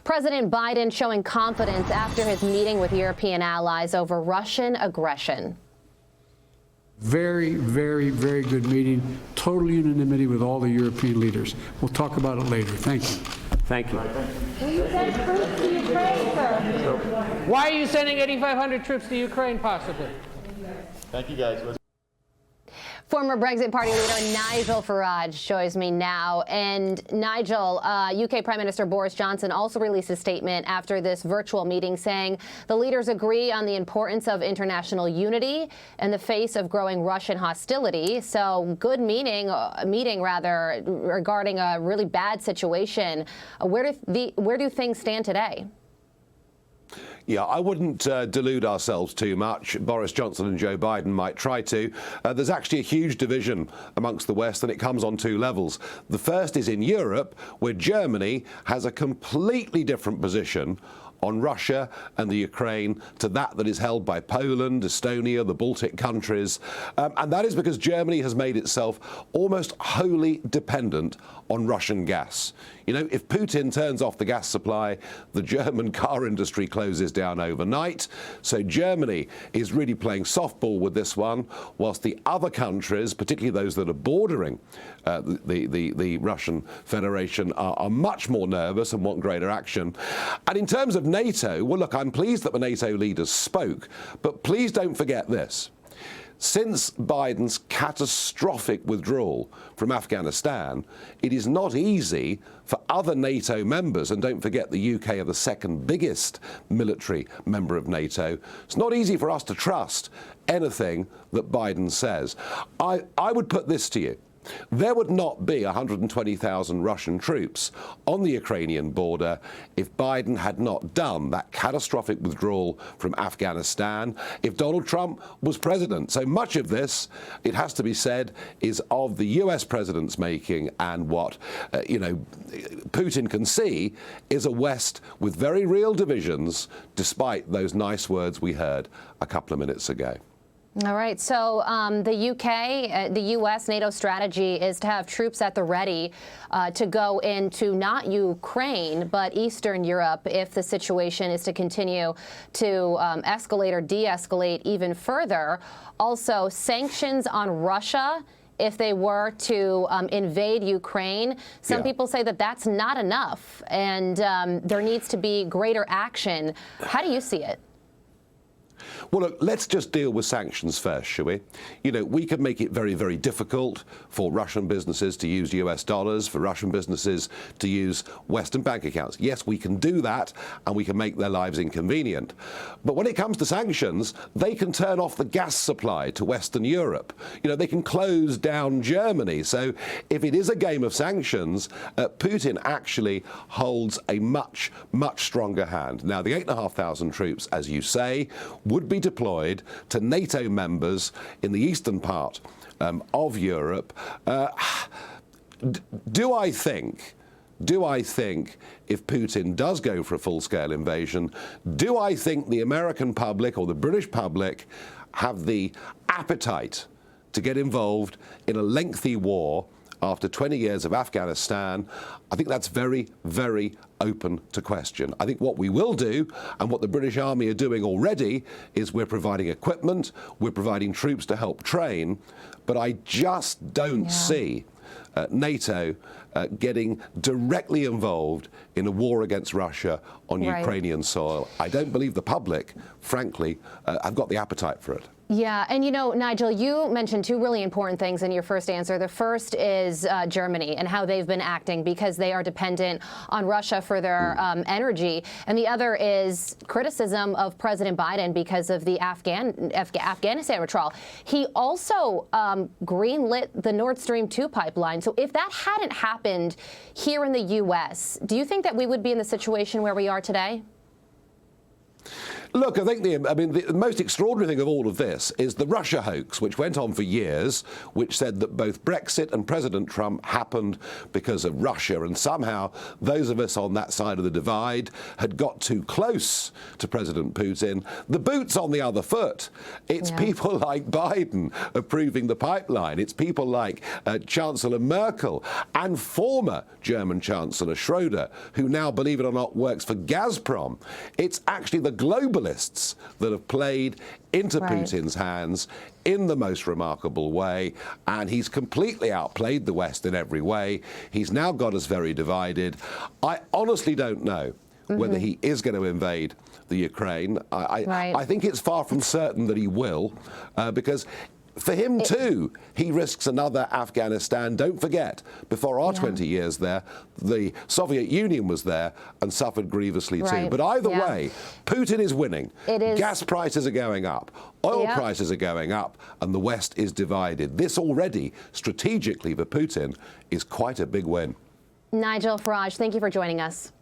President Biden showing confidence after his meeting with European allies over Russian aggression. Very, very, very good meeting. Total unanimity with all the European leaders. We'll talk about it later. Thank you. Thank you. Will you send troops to Ukraine, sir? Why are you sending 8,500 troops to Ukraine, possibly? Thank you, guys. Former Brexit Party leader Nigel Farage joins me now. And Nigel, UK Prime Minister Boris Johnson also released a statement after this virtual meeting saying the leaders agree on the importance of international unity in the face of growing Russian hostility. So good meeting regarding a really bad situation. Where do things stand today? Yeah, I wouldn't delude ourselves too much. Boris Johnson and Joe Biden might try to. There's actually a huge division amongst the West, and it comes on two levels. The first is in Europe, where Germany has a completely different position on Russia and the Ukraine to that is held by Poland, Estonia, the Baltic countries. And that is because Germany has made itself almost wholly dependent on Russian gas. You know, if Putin turns off the gas supply, the German car industry closes down overnight. So Germany is really playing softball with this one, whilst the other countries, particularly those that are bordering the Russian Federation, are much more nervous and want greater action. And in terms of NATO, well, look, I'm pleased that the NATO leaders spoke, but please don't forget this. Since Biden's catastrophic withdrawal from Afghanistan, it is not easy for other NATO members, and don't forget the UK are the second biggest military member of NATO, it's not easy for us to trust anything that Biden says. I would put this to you. There would not be 120,000 Russian troops on the Ukrainian border if Biden had not done that catastrophic withdrawal from Afghanistan, if Donald Trump was president. So much of this, it has to be said, is of the US president's making, and what Putin can see is a West with very real divisions, despite those nice words we heard a couple of minutes ago. All right. So the UK, the U.S. NATO strategy is to have troops at the ready to go into not Ukraine, but Eastern Europe if the situation is to continue to escalate or de-escalate even further. Also, sanctions on Russia if they were to invade Ukraine. Some people say that that's not enough, and there needs to be greater action. How do you see it? Well, look, let's just deal with sanctions first, shall we? You know, we could make it very, very difficult for Russian businesses to use US dollars, for Russian businesses to use Western bank accounts. Yes, we can do that, and we can make their lives inconvenient. But when it comes to sanctions, they can turn off the gas supply to Western Europe. You know, they can close down Germany. So if it is a game of sanctions, Putin actually holds a much, much stronger hand. Now, the 8,500 troops, as you say, would be deployed to NATO members in the eastern part of Europe. Do I think if Putin does go for a full-scale invasion, do I think the American public or the British public have the appetite to get involved in a lengthy war after 20 years of Afghanistan? I think that's very, very open to question. I think what we will do, and what the British Army are doing already, is we're providing equipment, we're providing troops to help train, but I just don't see NATO getting directly involved in a war against Russia on Ukrainian soil. I don't believe the public, frankly, have got the appetite for it. Yeah, and you know, Nigel, you mentioned two really important things in your first answer. The first is Germany and how they've been acting because they are dependent on Russia for their energy. And the other is criticism of President Biden because of the Afghanistan withdrawal. He also greenlit the Nord Stream 2 pipeline. So if that hadn't happened here in the U.S., do you think that we would be in the situation where we are today? Look, I think the most extraordinary thing of all of this is the Russia hoax, which went on for years, which said that both Brexit and President Trump happened because of Russia, and somehow those of us on that side of the divide had got too close to President Putin. The boot's on the other foot. It's people like Biden approving the pipeline. It's people like Chancellor Merkel and former German Chancellor Schroeder, who now, believe it or not, works for Gazprom. It's actually the globalists that have played into Putin's hands in the most remarkable way, and he's completely outplayed the West in every way. He's now got us very divided. I honestly don't know whether he is going to invade the Ukraine. I think it's far from certain that he will, because for him too, he risks another Afghanistan. Don't forget, before our 20 years there, the Soviet Union was there and suffered grievously too. But either way, Putin is winning. Gas prices are going up. Oil prices are going up, and the West is divided. This already, strategically for Putin, is quite a big win. Nigel Farage, thank you for joining us.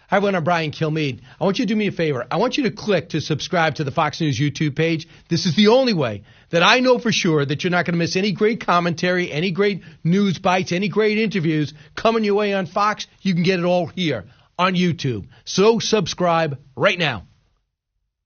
Hi, everyone. I'm Brian Kilmeade. I want you to do me a favor. I want you to click to subscribe to the Fox News YouTube page. This is the only way that I know for sure that you're not going to miss any great commentary, any great news bites, any great interviews coming your way on Fox. You can get it all here on YouTube. So subscribe right now.